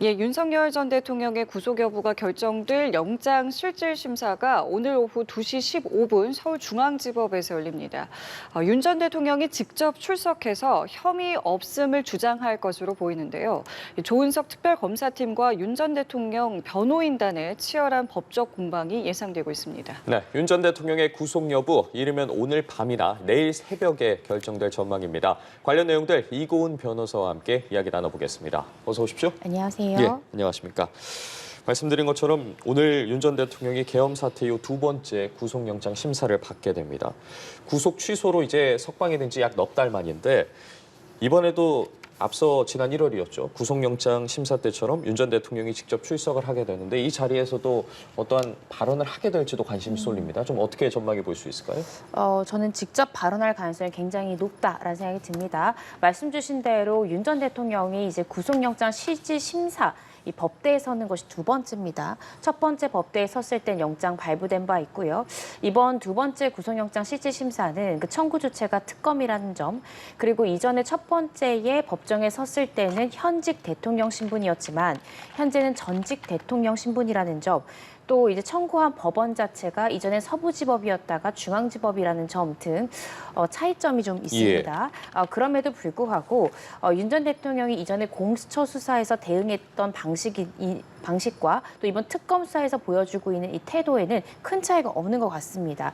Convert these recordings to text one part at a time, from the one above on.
예, 윤석열 전 대통령의 구속 여부가 결정될 영장 실질 심사가 오늘 오후 2시 15분 서울중앙지법에서 열립니다. 윤 전 대통령이 직접 출석해서 혐의 없음을 주장할 것으로 보이는데요. 조은석 특별검사팀과 윤 전 대통령 변호인단의 치열한 법적 공방이 예상되고 있습니다. 네, 윤 전 대통령의 구속 여부 이르면 오늘 밤이나 내일 새벽에 결정될 전망입니다. 관련 내용들 이고은 변호사와 함께 이야기 나눠보겠습니다. 어서 오십시오. 안녕하세요. 예, 안녕하십니까. 말씀드린 것처럼 오늘 윤 전 대통령이 계엄 사태 이후 두 번째 구속영장 심사를 받게 됩니다. 구속 취소로 이제 석방이 된 지 약 넉 달 만인데 이번에도 앞서 지난 1월이었죠. 구속영장 심사 때처럼 윤 전 대통령이 직접 출석을 하게 되는데 이 자리에서도 어떠한 발언을 하게 될지도 관심이 쏠립니다. 좀 어떻게 전망해 볼 수 있을까요? 저는 직접 발언할 가능성이 굉장히 높다라는 생각이 듭니다. 말씀 주신 대로 윤 전 대통령이 이제 구속영장 실질 심사 이 법대에 서는 것이 두 번째입니다. 첫 번째 법대에 섰을 땐 영장 발부된 바 있고요. 이번 두 번째 구속영장 실질 심사는 그 청구 주체가 특검이라는 점, 그리고 이전에 첫 번째에 법정에 섰을 때는 현직 대통령 신분이었지만 현재는 전직 대통령 신분이라는 점, 또 이제 청구한 법원 자체가 이전에 서부지법이었다가 중앙지법이라는 점 등 차이점이 좀 있습니다. 그럼에도 불구하고 윤 전 대통령이 이전에 공수처 수사에서 대응했던 방식과 또 이번 특검 수사에서 보여주고 있는 이 태도에는 큰 차이가 없는 것 같습니다.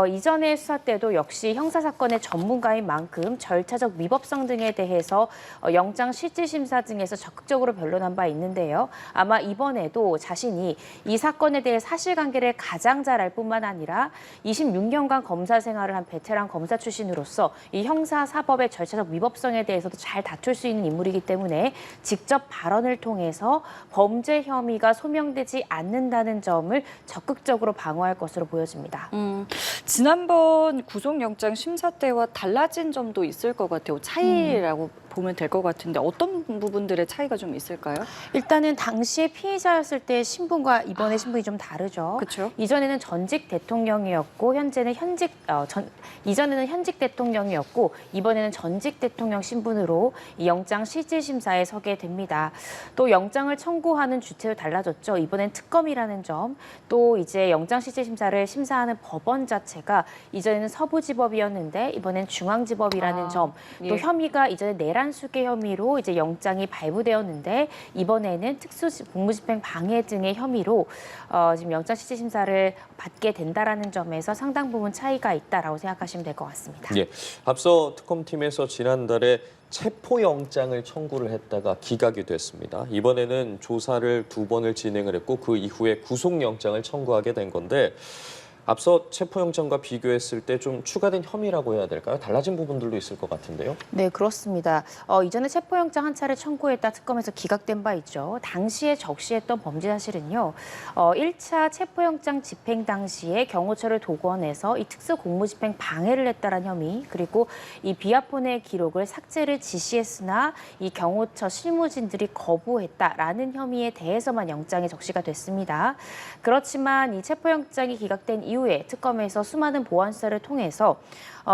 이전의 수사 때도 역시 형사사건의 전문가인 만큼 절차적 위법성 등에 대해서 영장 실질심사 등에서 적극적으로 변론한 바 있는데요. 아마 이번에도 자신이 이 사건에 대해 사실관계를 가장 잘 알 뿐만 아니라 26년간 검사 생활을 한 베테랑 검사 출신으로서 이 형사사법의 절차적 위법성에 대해서도 잘 다툴 수 있는 인물이기 때문에 직접 발언을 통해서 범죄 혐의가 소명되지 않는다는 점을 적극적으로 방어할 것으로 보여집니다. 지난번 구속영장 심사 때와 달라진 점도 있을 것 같아요. 차이라고 보면 될 것 같은데 어떤 부분들의 차이가 좀 있을까요? 일단은 당시에 피의자였을 때 신분과 이번의 신분이 좀 다르죠. 그렇죠. 이전에는 전직 대통령이었고 이전에는 현직 대통령이었고 이번에는 전직 대통령 신분으로 이 영장 실질 심사에 서게 됩니다. 또 영장을 청구하는 주체도 달라졌죠. 이번엔 특검이라는 점, 또 이제 영장 실질 심사를 심사하는 법원 자체가 이전에는 서부지법이었는데 이번엔 중앙지법이라는 점, 또 예. 혐의가 이전에 내란수계 혐의로 이제 영장이 발부되었는데 이번에는 특수 공무집행 방해 등의 혐의로 지금 영장 실질 심사를 받게 된다라는 점에서 상당 부분 차이가 있다라고 생각하시면 될 것 같습니다. 예, 앞서 특검팀에서 지난달에 체포영장을 청구를 했다가 기각이 됐습니다. 이번에는 조사를 두 번을 진행을 했고 그 이후에 구속영장을 청구하게 된 건데 앞서 체포영장과 비교했을 때 좀 추가된 혐의라고 해야 될까요? 달라진 부분들도 있을 것 같은데요. 네, 그렇습니다. 이전에 체포영장 한 차례 청구했다 특검에서 기각된 바 있죠. 당시에 적시했던 범죄 사실은요. 1차 체포영장 집행 당시에 경호처를 도건해서 이 특수 공무집행 방해를 했다라는 혐의, 그리고 이 비아폰의 기록을 삭제를 지시했으나 이 경호처 실무진들이 거부했다라는 혐의에 대해서만 영장에 적시가 됐습니다. 그렇지만 이 체포영장이 기각된 이후에 특검에서 수많은 보완 수사를 통해서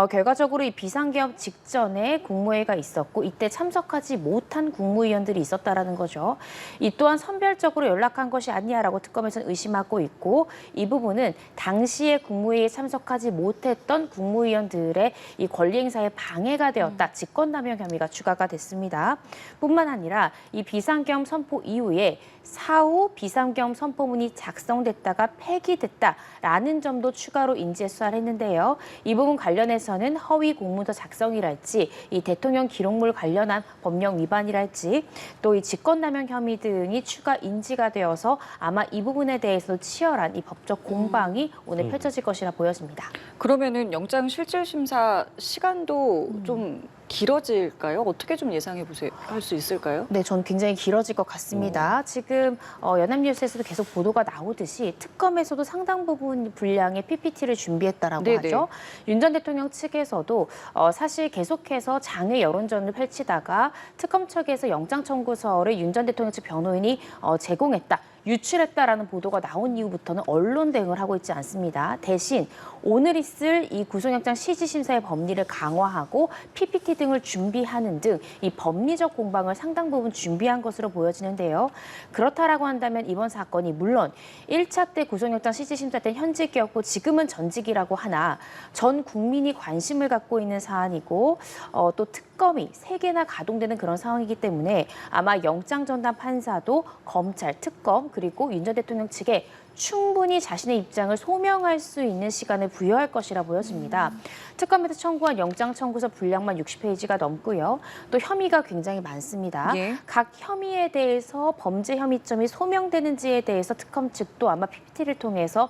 결과적으로 이 비상계엄 직전에 국무회의가 있었고 이때 참석하지 못한 국무위원들이 있었다라는 거죠. 이 또한 선별적으로 연락한 것이 아니냐라고 특검에서는 의심하고 있고 이 부분은 당시에 국무회의에 참석하지 못했던 국무위원들의 이 권리 행사에 방해가 되었다. 직권남용 혐의가 추가가 됐습니다. 뿐만 아니라 이 비상계엄 선포 이후에 사후 비상계엄 선포문이 작성됐다가 폐기됐다라는 점도 추가로 인지 수사를 했는데요. 이 부분 관련해서는 허위 공문서 작성이랄지 이 대통령 기록물 관련한 법령 위반이랄지 또 이 직권남용 혐의 등이 추가 인지가 되어서 아마 이 부분에 대해서 치열한 이 법적 공방이 오늘 펼쳐질 것이라 보여집니다. 그러면은 영장 실질 심사 시간도 좀 길어질까요? 어떻게 좀 예상해 보세요? 할 수 있을까요? 네, 저는 굉장히 길어질 것 같습니다. 지금 연합뉴스에서도 계속 보도가 나오듯이 특검에서도 상당 부분 분량의 PPT를 준비했다라고 네네. 하죠. 윤 전 대통령 측에서도 사실 계속해서 장외 여론전을 펼치다가 특검 측에서 영장 청구서를 윤 전 대통령 측 변호인이 제공했다. 유출했다라는 보도가 나온 이후부터는 언론 대응을 하고 있지 않습니다. 대신 오늘 있을 이 구속영장 실질심사의 법리를 강화하고 PPT 등을 준비하는 등 이 법리적 공방을 상당 부분 준비한 것으로 보여지는데요. 그렇다라고 한다면 이번 사건이 물론 1차 때 구속영장 실질심사 때는 현직이었고 지금은 전직이라고 하나 전 국민이 관심을 갖고 있는 사안이고 또 특검이 3개나 가동되는 그런 상황이기 때문에 아마 영장 전담 판사도 검찰, 특검 그리고 윤 전 대통령 측에 충분히 자신의 입장을 소명할 수 있는 시간을 부여할 것이라 보여집니다. 특검에서 청구한 영장 청구서 분량만 60페이지가 넘고요. 또 혐의가 굉장히 많습니다. 예. 각 혐의에 대해서 범죄 혐의점이 소명되는지에 대해서 특검 측도 아마 PPT를 통해서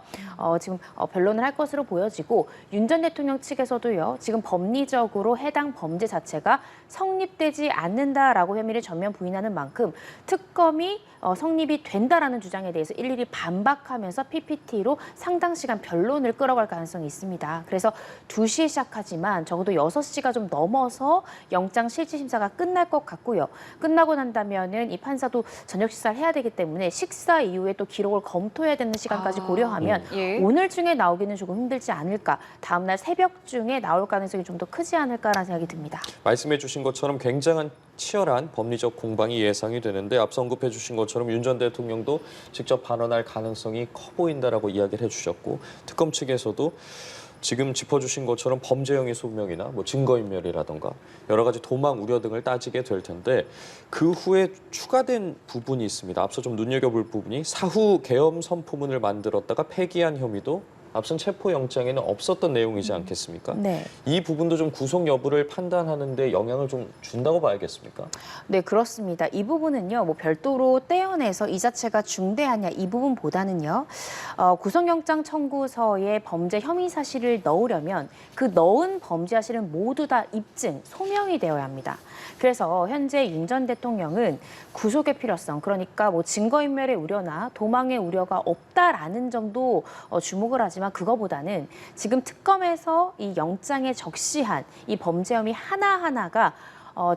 지금 변론을 할 것으로 보여지고 윤 전 대통령 측에서도요. 지금 법리적으로 해당 범죄 자체가 성립되지 않는다라고 혐의를 전면 부인하는 만큼 특검이 성립이 된다라는 주장에 대해서 일일이 반박하면서 PPT로 상당 시간 변론을 끌어갈 가능성이 있습니다. 그래서 2시에 시작하지만 적어도 6시가 좀 넘어서 영장 실질심사가 끝날 것 같고요. 끝나고 난다면은 이 판사도 저녁 식사를 해야 되기 때문에 식사 이후에 또 기록을 검토해야 되는 시간까지 고려하면 예. 오늘 중에 나오기는 조금 힘들지 않을까. 다음날 새벽 중에 나올 가능성이 좀 더 크지 않을까라는 생각이 듭니다. 말씀해 주신 것처럼 굉장한 치열한 법리적 공방이 예상이 되는데 앞서 언급해 주신 것처럼 윤 전 대통령도 직접 발언할 가능성이 커 보인다라고 이야기를 해주셨고 특검 측에서도 지금 짚어주신 것처럼 범죄 혐의 소명이나 증거인멸이라던가 여러 가지 도망 우려 등을 따지게 될 텐데 그 후에 추가된 부분이 있습니다. 앞서 좀 눈여겨볼 부분이 사후 계엄 선포문을 만들었다가 폐기한 혐의도 앞선 체포영장에는 없었던 내용이지 않겠습니까? 네. 이 부분도 좀 구속 여부를 판단하는 데 영향을 좀 준다고 봐야겠습니까? 네, 그렇습니다. 이 부분은요, 별도로 떼어내서 이 자체가 중대하냐 이 부분보다는요, 구속영장 청구서에 범죄 혐의 사실을 넣으려면 그 넣은 범죄 사실은 모두 다 입증, 소명이 되어야 합니다. 그래서 현재 윤 전 대통령은 구속의 필요성, 그러니까 증거인멸의 우려나 도망의 우려가 없다라는 점도 주목을 하지만 그거보다는 지금 특검에서 이 영장에 적시한 이 범죄 혐의 하나하나가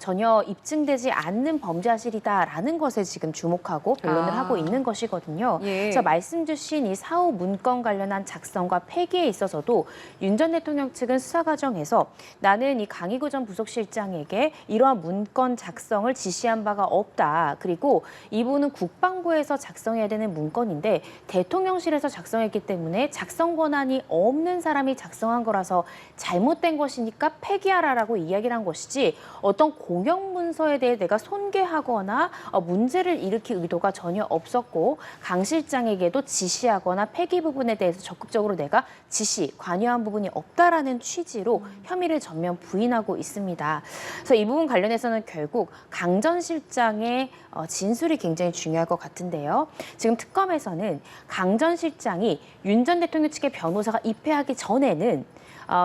전혀 입증되지 않는 범죄 사실이다라는 것에 지금 주목하고 변론을 하고 있는 것이거든요. 예. 그래서 말씀 주신 이 사후 문건 관련한 작성과 폐기에 있어서도 윤 전 대통령 측은 수사 과정에서 나는 이 강희구 전 부속실장에게 이러한 문건 작성을 지시한 바가 없다. 그리고 이분은 국방부에서 작성해야 되는 문건인데 대통령실에서 작성했기 때문에 작성 권한이 없는 사람이 작성한 거라서 잘못된 것이니까 폐기하라라고 이야기를 한 것이지 어떤 공영 문서에 대해 내가 손괴하거나 문제를 일으킬 의도가 전혀 없었고 강 실장에게도 지시하거나 폐기 부분에 대해서 적극적으로 내가 관여한 부분이 없다라는 취지로 혐의를 전면 부인하고 있습니다. 그래서 이 부분 관련해서는 결국 강 전 실장의 진술이 굉장히 중요할 것 같은데요. 지금 특검에서는 강 전 실장이 윤 전 대통령 측의 변호사가 입회하기 전에는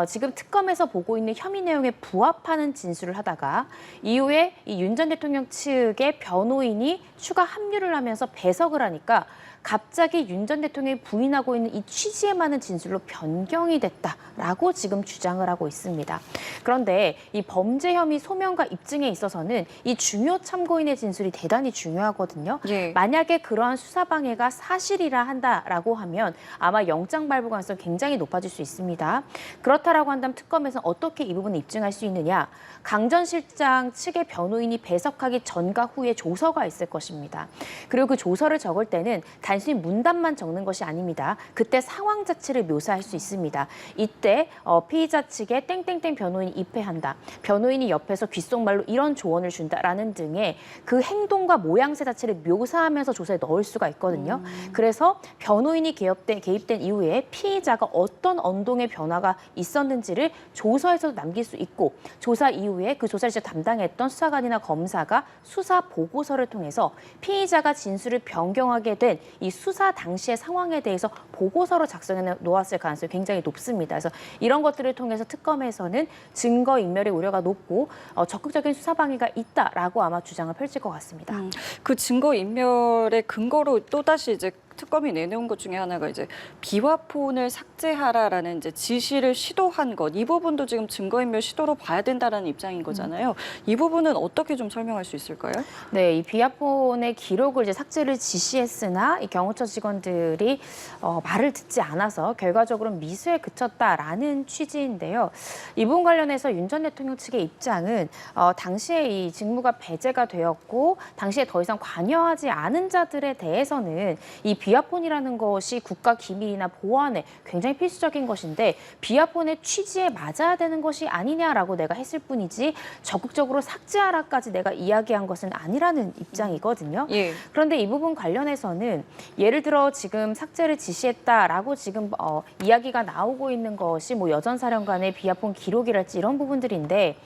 지금 특검에서 보고 있는 혐의 내용에 부합하는 진술을 하다가 이후에 이 윤 전 대통령 측의 변호인이 추가 합류를 하면서 배석을 하니까 갑자기 윤 전 대통령이 부인하고 있는 이 취지에 맞는 진술로 변경이 됐다라고 지금 주장을 하고 있습니다. 그런데 이 범죄 혐의 소명과 입증에 있어서는 이 중요 참고인의 진술이 대단히 중요하거든요. 예. 만약에 그러한 수사 방해가 사실이라 한다라고 하면 아마 영장 발부 가능성이 굉장히 높아질 수 있습니다. 그렇다라고 한다면 특검에서는 어떻게 이 부분을 입증할 수 있느냐? 강 전 실장 측의 변호인이 배석하기 전과 후에 조서가 있을 것입니다. 그리고 그 조서를 적을 때는 단순히 문단만 적는 것이 아닙니다. 그때 상황 자체를 묘사할 수 있습니다. 이때 피의자 측에 땡땡땡 변호인이 입회한다. 변호인이 옆에서 귓속말로 이런 조언을 준다라는 등의 그 행동과 모양새 자체를 묘사하면서 조서에 넣을 수가 있거든요. 그래서 변호인이 개입된 이후에 피의자가 어떤 언동의 변화가 있었는지를 조서에서 남길 수 있고 조사 이후에 그 조사를 담당했던 수사관이나 검사가 수사 보고서를 통해서 피의자가 진술을 변경하게 된 이 수사 당시의 상황에 대해서 보고서로 작성해 놓았을 가능성이 굉장히 높습니다. 그래서 이런 것들을 통해서 특검에서는 증거인멸의 우려가 높고 적극적인 수사 방해가 있다라고 아마 주장을 펼칠 것 같습니다. 그 증거인멸의 근거로 또다시 이제 특검이 내놓은 것 중에 하나가 이제 비화폰을 삭제하라라는 이제 지시를 시도한 것, 이 부분도 지금 증거인멸 시도로 봐야 된다라는 입장인 거잖아요. 이 부분은 어떻게 좀 설명할 수 있을까요? 네, 이 비화폰의 기록을 이제 삭제를 지시했으나 이 경호처 직원들이 말을 듣지 않아서 결과적으로 미수에 그쳤다라는 취지인데요. 이 부분 관련해서 윤 전 대통령 측의 입장은 당시에 이 직무가 배제가 되었고 당시에 더 이상 관여하지 않은 자들에 대해서는 이 비화폰이라는 것이 국가 기밀이나 보안에 굉장히 필수적인 것인데 비화폰의 취지에 맞아야 되는 것이 아니냐라고 내가 했을 뿐이지 적극적으로 삭제하라까지 내가 이야기한 것은 아니라는 입장이거든요. 예. 그런데 이 부분 관련해서는 예를 들어 지금 삭제를 지시했다라고 지금 이야기가 나오고 있는 것이 뭐 여전사령관의 비화폰 기록이랄지 이런 부분들인데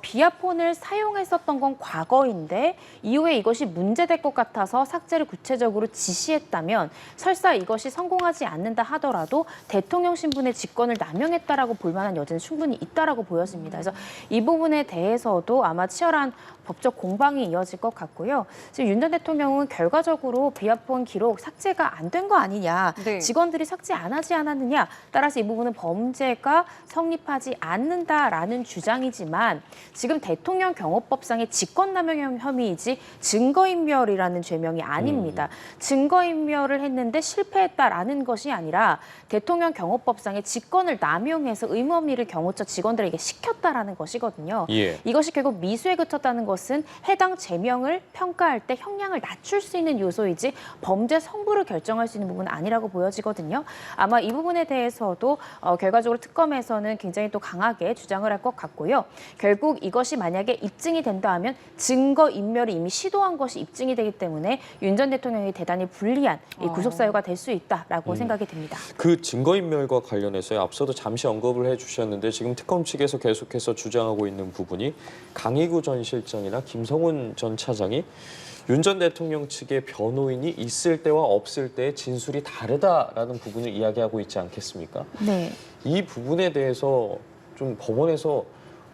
비화폰을 사용했었던 건 과거인데 이후에 이것이 문제될 것 같아서 삭제를 구체적으로 지시했다면 설사 이것이 성공하지 않는다 하더라도 대통령 신분의 직권을 남용했다라고 볼 만한 여지는 충분히 있다라고 보여집니다. 그래서 이 부분에 대해서도 아마 치열한 법적 공방이 이어질 것 같고요. 지금 윤 전 대통령은 결과적으로 비화폰 기록 삭제가 안 된 거 아니냐, 네. 직원들이 삭제 안 하지 않았느냐, 따라서 이 부분은 범죄가 성립하지 않는다라는 주장이지만 지금 대통령 경호법상의 직권남용 혐의이지 증거인멸이라는 죄명이 아닙니다. 증거인멸을 했는데 실패했다라는 것이 아니라 대통령 경호법상의 직권을 남용해서 의무 업무를 경호처 직원들에게 시켰다라는 것이거든요. 예. 이것이 결국 미수에 그쳤다는 것은 해당 죄명을 평가할 때 형량을 낮출 수 있는 요소이지 범죄 성부를 결정할 수 있는 부분은 아니라고 보여지거든요. 아마 이 부분에 대해서도 결과적으로 특검에서는 굉장히 또 강하게 주장을 할 것 같고요. 결국 이것이 만약에 입증이 된다 하면 증거인멸이 이미 시도한 것이 입증이 되기 때문에 윤 전 대통령이 대단히 불리한 이 구속사유가 될 수 있다라고 생각이 듭니다. 그 증거인멸과 관련해서 앞서도 잠시 언급을 해주셨는데 지금 특검 측에서 계속해서 주장하고 있는 부분이 강희구 전 실장이나 김성훈 전 차장이 윤 전 대통령 측의 변호인이 있을 때와 없을 때의 진술이 다르다라는 부분을 이야기하고 있지 않겠습니까? 네. 이 부분에 대해서 좀 법원에서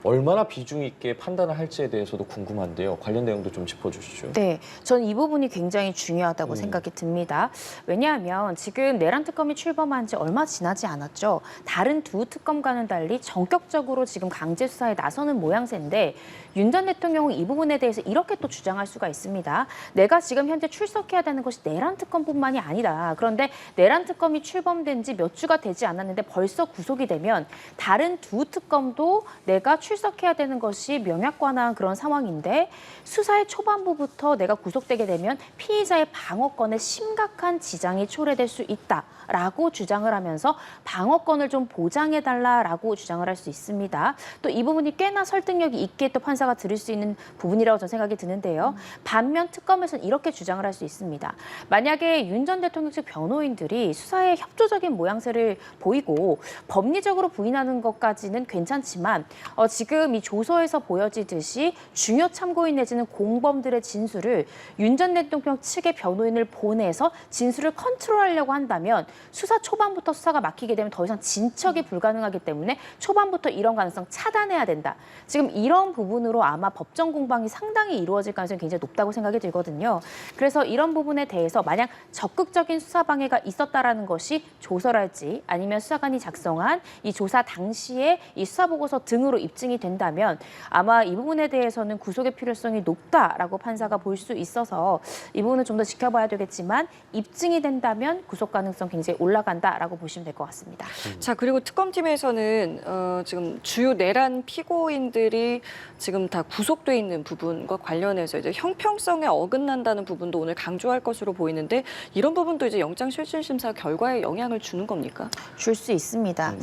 얼마나 비중 있게 판단을 할지에 대해서도 궁금한데요. 관련 내용도 좀 짚어주시죠. 네, 저는 이 부분이 굉장히 중요하다고 생각이 듭니다. 왜냐하면 지금 내란 특검이 출범한 지 얼마 지나지 않았죠. 다른 두 특검과는 달리 전격적으로 지금 강제 수사에 나서는 모양새인데 윤 전 대통령은 이 부분에 대해서 이렇게 또 주장할 수가 있습니다. 내가 지금 현재 출석해야 되는 것이 내란 특검뿐만이 아니다. 그런데 내란 특검이 출범된 지 몇 주가 되지 않았는데 벌써 구속이 되면 다른 두 특검도 내가 출석해야 되는 것이 명약관화한 그런 상황인데 수사의 초반부부터 내가 구속되게 되면 피의자의 방어권에 심각한 지장이 초래될 수 있다라고 주장을 하면서 방어권을 좀 보장해달라라고 주장을 할 수 있습니다. 또 이 부분이 꽤나 설득력이 있게 또 판사가 들을 수 있는 부분이라고 저는 생각이 드는데요. 반면 특검에서는 이렇게 주장을 할 수 있습니다. 만약에 윤 전 대통령 측 변호인들이 수사에 협조적인 모양새를 보이고 법리적으로 부인하는 것까지는 괜찮지만 지금 이 조서에서 보여지듯이 중요 참고인 내지는 공범들의 진술을 윤 전 대통령 측의 변호인을 보내서 진술을 컨트롤하려고 한다면 수사 초반부터 수사가 막히게 되면 더 이상 진척이 불가능하기 때문에 초반부터 이런 가능성 차단해야 된다. 지금 이런 부분으로 아마 법정 공방이 상당히 이루어질 가능성이 굉장히 높다고 생각이 들거든요. 그래서 이런 부분에 대해서 만약 적극적인 수사 방해가 있었다라는 것이 조서랄지 아니면 수사관이 작성한 이 조사 당시에 이 수사 보고서 등으로 입증이 된다면 아마 이 부분에 대해서는 구속의 필요성이 높다라고 판사가 볼 수 있어서 이 부분은 좀 더 지켜봐야 되겠지만 입증이 된다면 구속 가능성 굉장히 올라간다라고 보시면 될 것 같습니다. 자, 그리고 특검팀에서는 지금 주요 내란 피고인들이 지금 다 구속돼 있는 부분과 관련해서 이제 형평성에 어긋난다는 부분도 오늘 강조할 것으로 보이는데 이런 부분도 이제 영장실질심사 결과에 영향을 주는 겁니까? 줄 수 있습니다.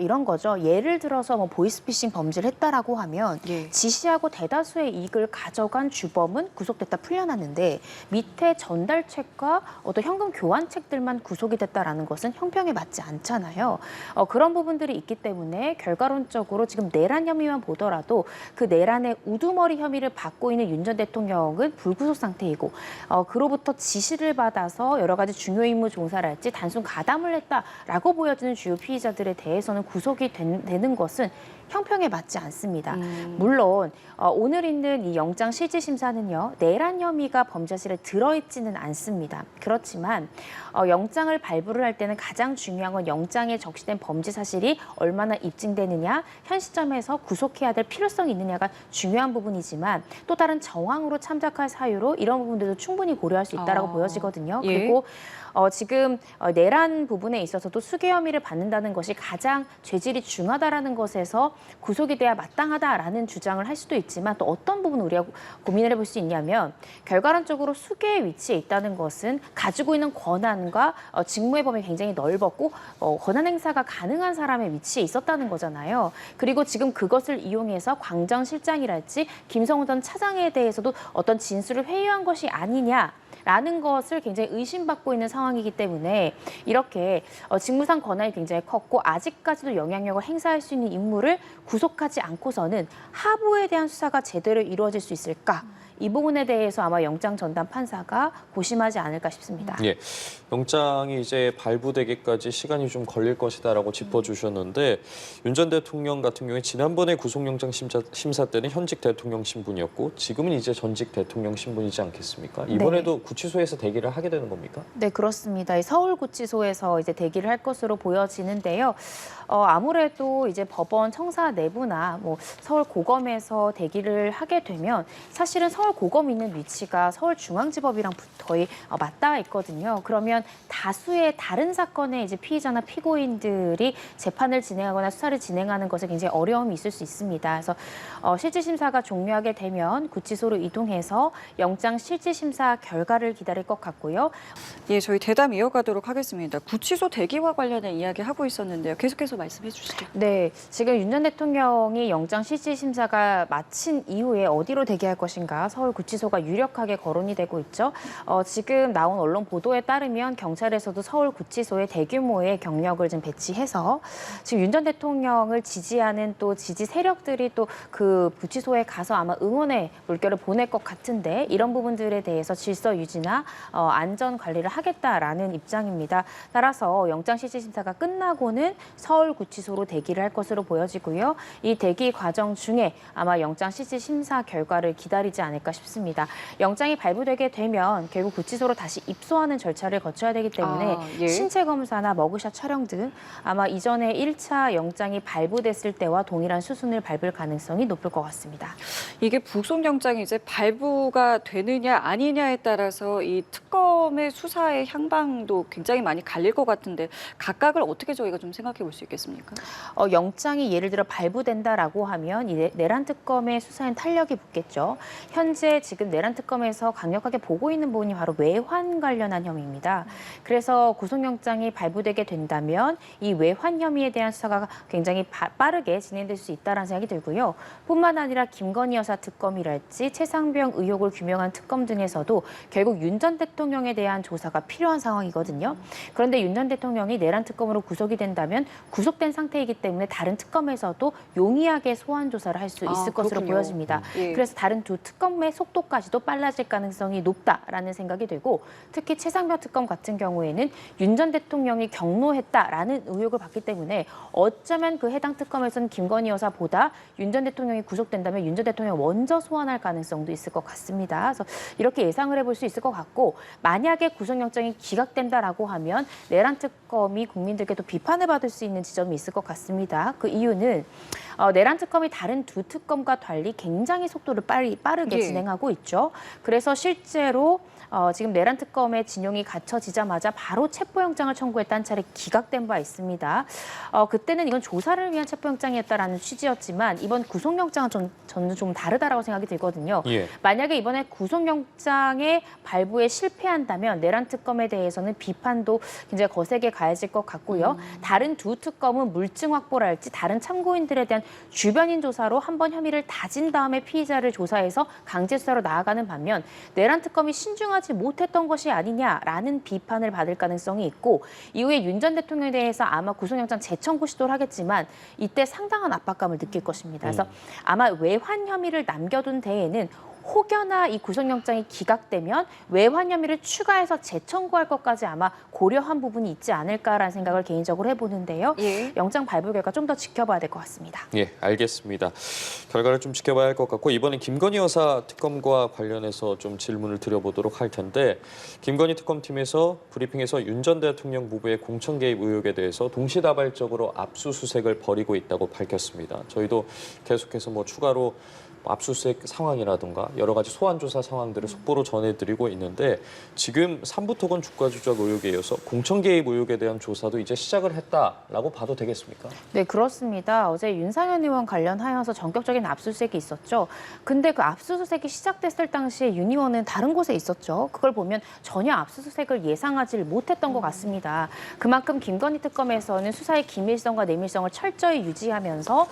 이런 거죠. 예를 들어서 뭐 보이스피싱 범죄를 했다라고 하면 예. 지시하고 대다수의 이익을 가져간 주범은 구속됐다 풀려났는데 밑에 전달책과 어떤 현금 교환책들만 구속이 됐다라는 것은 형평에 맞지 않잖아요. 그런 부분들이 있기 때문에 결과론적으로 지금 내란 혐의만 보더라도 그 내란의 우두머리 혐의를 받고 있는 윤 전 대통령은 불구속 상태이고 그로부터 지시를 받아서 여러 가지 중요 임무 종사를 할지 단순 가담을 했다라고 보여지는 주요 피의자들에 대해서는 구속이 되는 것은 형평에 맞지 받지 않습니다. 물론 오늘 있는 이 영장 실질 심사는요, 내란 혐의가 범죄 사실에 들어있지는 않습니다. 그렇지만 영장을 발부를 할 때는 가장 중요한 건 영장에 적시된 범죄 사실이 얼마나 입증되느냐, 현 시점에서 구속해야 될 필요성이 있느냐가 중요한 부분이지만 또 다른 정황으로 참작할 사유로 이런 부분들도 충분히 고려할 수 있다라고 보여지거든요. 예. 그리고 지금 내란 부분에 있어서도 수괴 혐의를 받는다는 것이 가장 죄질이 중하다라는 것에서 구속이 돼야 마땅하다라는 주장을 할 수도 있지만 또 어떤 부분을 우리가 고민을 해볼 수 있냐면 결과론적으로 수괴의 위치에 있다는 것은 가지고 있는 권한과 직무의 범위 굉장히 넓었고 권한 행사가 가능한 사람의 위치에 있었다는 거잖아요. 그리고 지금 그것을 이용해서 광장 실장이랄지 김성훈 전 차장에 대해서도 어떤 진술을 회유한 것이 아니냐. 라는 것을 굉장히 의심받고 있는 상황이기 때문에 이렇게 직무상 권한이 굉장히 컸고 아직까지도 영향력을 행사할 수 있는 인물을 구속하지 않고서는 하부에 대한 수사가 제대로 이루어질 수 있을까? 이 부분에 대해서 아마 영장 전담 판사가 고심하지 않을까 싶습니다. 예, 영장이 이제 발부되기까지 시간이 좀 걸릴 것이다라고 짚어주셨는데 윤 전 대통령 같은 경우에 지난번에 구속영장 심사 때는 현직 대통령 신분이었고 지금은 이제 전직 대통령 신분이지 않겠습니까? 이번에도 구치소에서 대기를 하게 되는 겁니까? 네, 그렇습니다. 서울구치소에서 이제 대기를 할 것으로 보여지는데요. 아무래도 이제 법원 청사 내부나 뭐 서울고검에서 대기를 하게 되면 사실은 서울고검 있는 위치가 서울중앙지법이랑 거의 맞닿아 있거든요. 그러면 다수의 다른 사건의 이제 피의자나 피고인들이 재판을 진행하거나 수사를 진행하는 것에 굉장히 어려움이 있을 수 있습니다. 그래서 실질심사가 종료하게 되면 구치소로 이동해서 영장 실질심사 결과를 기다릴 것 같고요. 예, 저희 대담 이어가도록 하겠습니다. 구치소 대기와 관련된 이야기 하고 있었는데요. 계속해서 말씀해 주시죠. 네, 지금 윤 전 대통령이 영장 실질심사가 마친 이후에 어디로 대기할 것인가 서울구치소가 유력하게 거론이 되고 있죠. 지금 나온 언론 보도에 따르면 경찰에서도 서울구치소에 대규모의 경력을 좀 배치해서 지금 윤 전 대통령을 지지하는 또 지지 세력들이 또 그 구치소에 가서 아마 응원의 물결을 보낼 것 같은데 이런 부분들에 대해서 질서 유지나 안전 관리를 하겠다라는 입장입니다. 따라서 영장 실질심사가 끝나고는 서울구치소로 대기를 할 것으로 보여지고요. 이 대기 과정 중에 아마 영장 실질심사 결과를 기다리지 않을까 싶습니다. 영장이 발부되게 되면 결국 구치소로 다시 입소하는 절차를 거쳐야 되기 때문에 예. 신체 검사나 머그샷 촬영 등 아마 이전에 1차 영장이 발부됐을 때와 동일한 수순을 밟을 가능성이 높을 것 같습니다. 이게 구속영장이 이제 발부가 되느냐 아니냐에 따라서 이 특검의 수사의 향방도 굉장히 많이 갈릴 것 같은데 각각을 어떻게 저희가 좀 생각해 볼 수 있겠습니까? 영장이 예를 들어 발부된다라고 하면 이 내란 특검의 수사엔 탄력이 붙겠죠. 현재 지금 내란 특검에서 강력하게 보고 있는 부분이 바로 외환 관련한 혐의입니다. 그래서 구속영장이 발부되게 된다면 이 외환 혐의에 대한 수사가 굉장히 빠르게 진행될 수 있다는 생각이 들고요. 뿐만 아니라 김건희 여사 특검이랄지 최상병 의혹을 규명한 특검 등에서도 결국 윤 전 대통령에 대한 조사가 필요한 상황이거든요. 그런데 윤 전 대통령이 내란 특검으로 구속이 된다면 구속된 상태이기 때문에 다른 특검에서도 용이하게 소환 조사를 할 수 있을 것으로 그렇군요. 보여집니다. 예. 그래서 다른 두 특검의 속도까지도 빨라질 가능성이 높다라는 생각이 들고 특히 최상병 특검 같은 경우에는 윤 전 대통령이 경로했다라는 의혹을 받기 때문에 어쩌면 그 해당 특검에서는 김건희 여사보다 윤 전 대통령이 구속된다면 윤 전 대통령을 먼저 소환할 가능성도 있을 것 같습니다. 그래서 이렇게 예상을 해볼 수 있을 것 같고 만약에 구속영장이 기각된다라고 하면 내란 특검이 국민들께도 비판을 받을 수 있는 지점이 있을 것 같습니다. 그 이유는 내란 특검이 다른 두 특검과 달리 굉장히 속도를 빠르게 예. 진행하고 있죠. 그래서 실제로 지금 내란 특검의 진용이 갖춰지자마자 바로 체포영장을 청구했다는 차례 기각된 바 있습니다. 그때는 이건 조사를 위한 체포영장이었다라는 취지였지만 이번 구속영장은 저는 좀 다르다라고 생각이 들거든요. 예. 만약에 이번에 구속영장의 발부에 실패한다면 내란 특검에 대해서는 비판도 굉장히 거세게 가해질 것 같고요. 다른 두 특검은 물증 확보랄지 다른 참고인들에 대한 주변인 조사로 한번 혐의를 다진 다음에 피의자를 조사해서 강제 수사로 나아가는 반면 내란 특검이 신중하지 못했던 것이 아니냐라는 비판을 받을 가능성이 있고 이후에 윤 전 대통령에 대해서 아마 구속영장 재청구 시도를 하겠지만 이때 상당한 압박감을 느낄 것입니다. 그래서 아마 외환 혐의를 남겨둔 데에는 혹여나 이 구속영장이 기각되면 외환 혐의를 추가해서 재청구할 것까지 아마 고려한 부분이 있지 않을까라는 생각을 개인적으로 해보는데요. 예. 영장 발부 결과 좀 더 지켜봐야 될 것 같습니다. 예, 알겠습니다. 결과를 좀 지켜봐야 할 것 같고 이번엔 김건희 여사 특검과 관련해서 좀 질문을 드려보도록 할 텐데 김건희 특검팀에서 브리핑에서 윤 전 대통령 부부의 공천 개입 의혹에 대해서 동시다발적으로 압수수색을 벌이고 있다고 밝혔습니다. 저희도 계속해서 추가로 압수수색 상황이라든가 여러 가지 소환 조사 상황들을 속보로 전해드리고 있는데 지금 삼부토건 주가 조작 의혹에 이어서 공천 개입 의혹에 대한 조사도 이제 시작을 했다라고 봐도 되겠습니까? 네, 그렇습니다. 어제 윤상현 의원 관련하여서 전격적인 압수수색이 있었죠. 근데 그 압수수색이 시작됐을 당시에 윤 의원은 다른 곳에 있었죠. 그걸 보면 전혀 압수수색을 예상하지 못했던 것 같습니다. 그만큼 김건희 특검에서는 수사의 기밀성과 내밀성을 철저히 유지하면서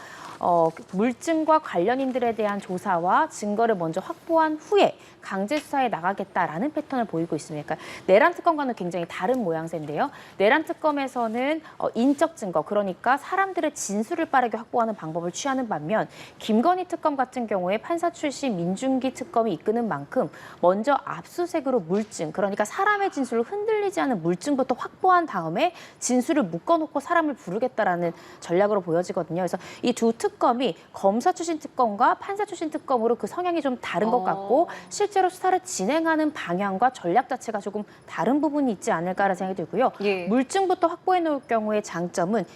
물증과 관련인들에 대한 조사와 증거를 먼저 확보한 후에 강제 수사에 나가겠다라는 패턴을 보이고 있습니다. 그러니까 내란 특검과는 굉장히 다른 모양새인데요. 내란 특검에서는 인적 증거, 그러니까 사람들의 진술을 빠르게 확보하는 방법을 취하는 반면 김건희 특검 같은 경우에 판사 출신 민중기 특검이 이끄는 만큼 먼저 압수수색으로 물증, 그러니까 사람의 진술을 흔들리지 않은 물증부터 확보한 다음에 진술을 묶어놓고 사람을 부르겠다라는 전략으로 보여지거든요. 그래서 이 두 특검이 검사 출신 특검과 판사 출신 특검으로 그 성향이 좀 다른 것 같고 실제로 수사를 진행하는 방향과 전략 자체가 조금 다른 부분이 있지 않을까라는 생각이 들고요. 예. 물증부터 확보해 놓을 경우의 장점은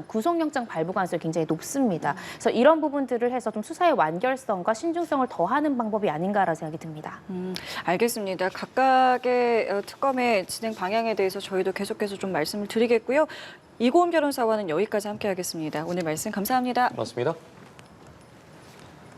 구속영장 발부 가능성이 굉장히 높습니다. 그래서 이런 부분들을 해서 좀 수사의 완결성과 신중성을 더하는 방법이 아닌가라는 생각이 듭니다. 알겠습니다. 각각의 특검의 진행 방향에 대해서 저희도 계속해서 좀 말씀을 드리겠고요. 이고은 변호사와는 여기까지 함께하겠습니다. 오늘 말씀 감사합니다. 맞습니다.